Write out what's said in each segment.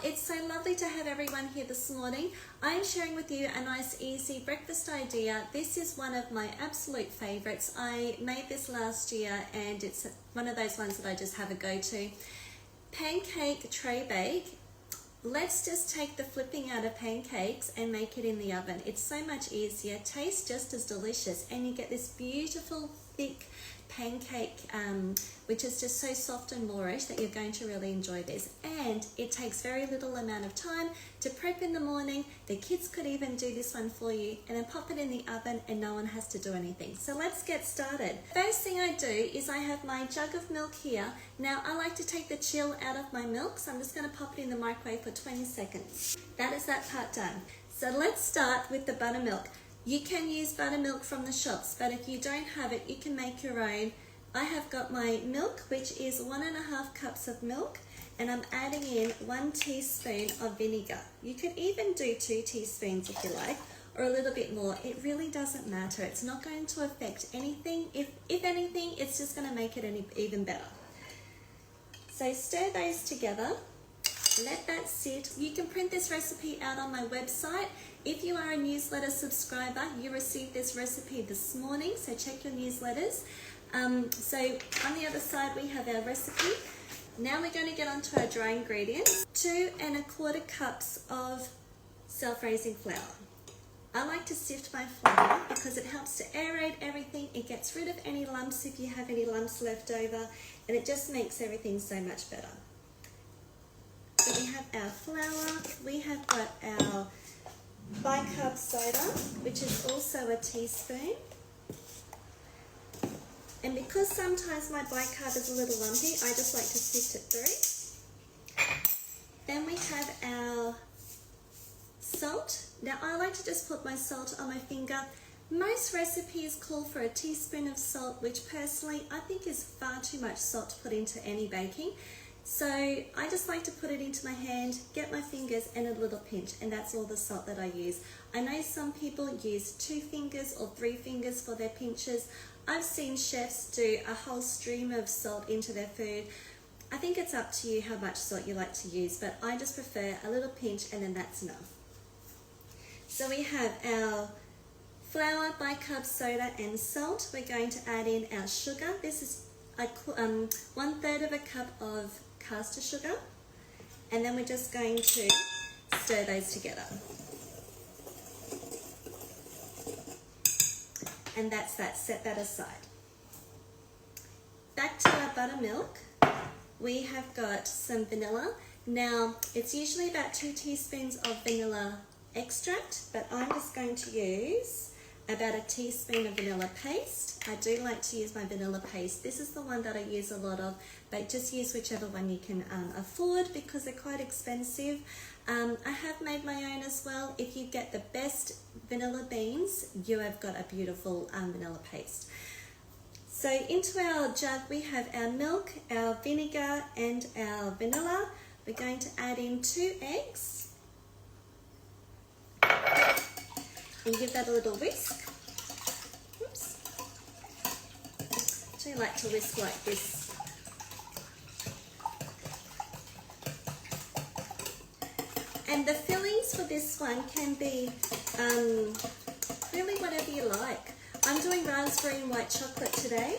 it's so lovely to have everyone here this morning. I'm sharing with you a nice easy breakfast idea. This is one of my absolute favorites. I made this last year and it's one of those ones that I just have a go-to. Pancake tray bake. Let's just take the flipping out of pancakes and make it in the oven. It's so much easier, tastes just as delicious, and you get this beautiful thick pancake which is just so soft and moorish that you're going to really enjoy this. And it takes very little amount of time to prep in the morning. The kids could even do this one for you and then pop it in the oven and no one has to do anything. So let's get started. First thing I do is I have my jug of milk here. Now I like to take the chill out of my milk, so I'm just going to pop it in the microwave for 20 seconds. That is that part done. So let's start with the buttermilk. You can use buttermilk from the shops, but if you don't have it, you can make your own. I have got my milk, which is 1.5 cups of milk, and I'm adding in 1 teaspoon of vinegar. You could even do 2 teaspoons if you like, or a little bit more. It really doesn't matter. It's not going to affect anything. If anything, it's just going to make it even better. So stir those together. Let that sit. You can print this recipe out on my website. If you are a newsletter subscriber, you received this recipe this morning, so check your newsletters. So on the other side we have our recipe. Now we're going to get onto our dry ingredients. 2 1/4 cups of self-raising flour. I like to sift my flour because it helps to aerate everything. It gets rid of any lumps if you have any lumps left over, and it just makes everything so much better. So we have our flour, we have got our bicarb soda, which is also a teaspoon. And because sometimes my bicarb is a little lumpy, I just like to sift it through. Then we have our salt. Now I like to just put my salt on my finger. Most recipes call for a teaspoon of salt, which personally I think is far too much salt to put into any baking. So I just like to put it into my hand, get my fingers and a little pinch, and that's all the salt that I use. I know some people use 2 fingers or 3 fingers for their pinches. I've seen chefs do a whole stream of salt into their food. I think it's up to you how much salt you like to use, but I just prefer a little pinch and then that's enough. So we have our flour, bicarb soda and salt. We're going to add in our sugar. This is 1/3 of a cup of caster sugar, and then we're just going to stir those together. And that's that, set that aside. Back to our buttermilk, we have got some vanilla. Now, it's usually about 2 teaspoons of vanilla extract, but I'm just going to use about 1 teaspoon of vanilla paste. I do like to use my vanilla paste. This is the one that I use a lot of, but just use whichever one you can afford because they're quite expensive. I have made my own as well. If you get the best vanilla beans, you have got a beautiful vanilla paste. So into our jug we have our milk, our vinegar and our vanilla. We're going to add in 2 eggs and give that a little whisk. Oops. I do like to whisk like this. And the fillings for this one can be really whatever you like. I'm doing raspberry and white chocolate today,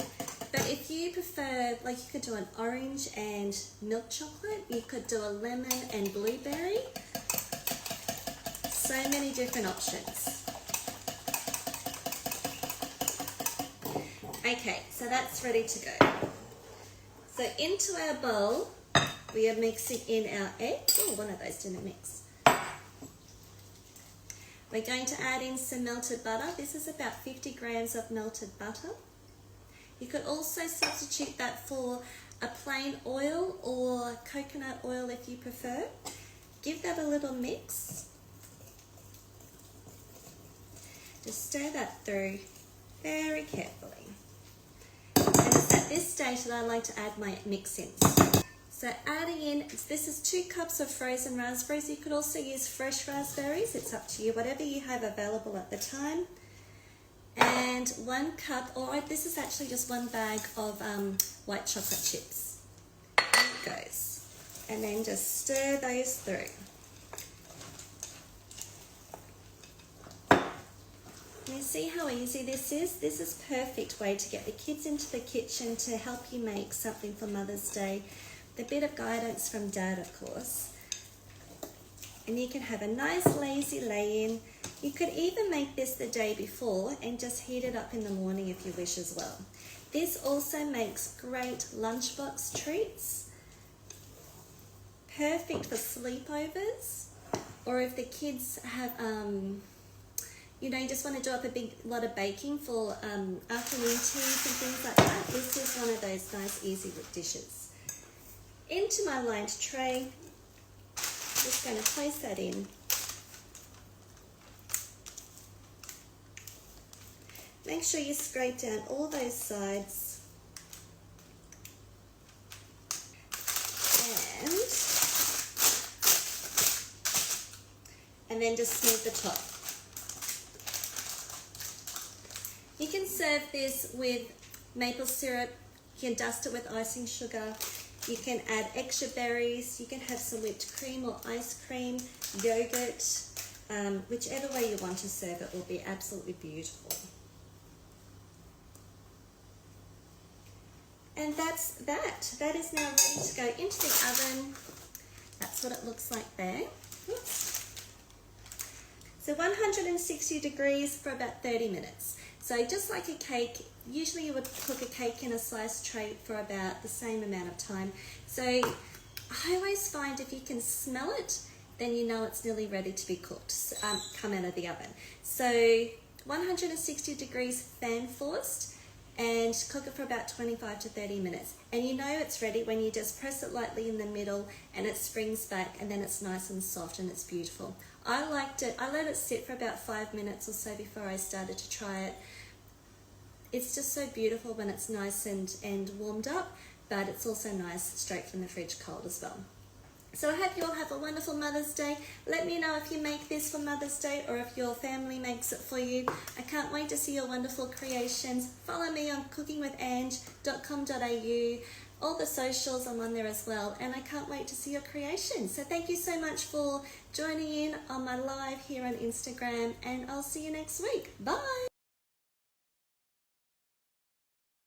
but if you prefer, like you could do an orange and milk chocolate, you could do a lemon and blueberry. So many different options. Okay, so that's ready to go. So into our bowl, we are mixing in our egg. Oh, one of those didn't mix. We're going to add in some melted butter. This is about 50 grams of melted butter. You could also substitute that for a plain oil or coconut oil if you prefer. Give that a little mix. Just stir that through very carefully. And it's at this stage that I like to add my mix-ins. So adding in, this is 2 cups of frozen raspberries. You could also use fresh raspberries. It's up to you, whatever you have available at the time. And 1 cup, or this is actually just 1 bag of white chocolate chips. There it goes. and then just stir those through. You see how easy this is? This is a perfect way to get the kids into the kitchen to help you make something for Mother's Day. The bit of guidance from Dad, of course. And you can have a nice lazy lay-in. You could even make this the day before and just heat it up in the morning if you wish as well. This also makes great lunchbox treats. Perfect for sleepovers, or if the kids have, you know, you just want to do up a big lot of baking for afternoon teas and things like that. This is one of those nice easy dishes. Into my lined tray, just going to place that in. Make sure you scrape down all those sides. And then just smooth the top. You can serve this with maple syrup. You can dust it with icing sugar. You can add extra berries. You can have some whipped cream or ice cream, yogurt. Whichever way you want to serve it will be absolutely beautiful. And that's that. That is now ready to go into the oven. That's what it looks like there. Oops. So 160 degrees for about 30 minutes. So just like a cake, usually you would cook a cake in a sliced tray for about the same amount of time. So I always find if you can smell it, then you know it's nearly ready to be cooked, come out of the oven. So 160 degrees fan forced, and cook it for about 25 to 30 minutes. And you know it's ready when you just press it lightly in the middle and it springs back, and then it's nice and soft and it's beautiful. I liked it. I let it sit for about 5 minutes or so before I started to try it. It's just so beautiful when it's nice and warmed up, but it's also nice straight from the fridge cold as well. So I hope you all have a wonderful Mother's Day. Let me know if you make this for Mother's Day or if your family makes it for you. I can't wait to see your wonderful creations. Follow me on cookingwithange.com.au. All the socials, I'm on there as well. And I can't wait to see your creations. So thank you so much for joining in on my live here on Instagram. And I'll see you next week. Bye.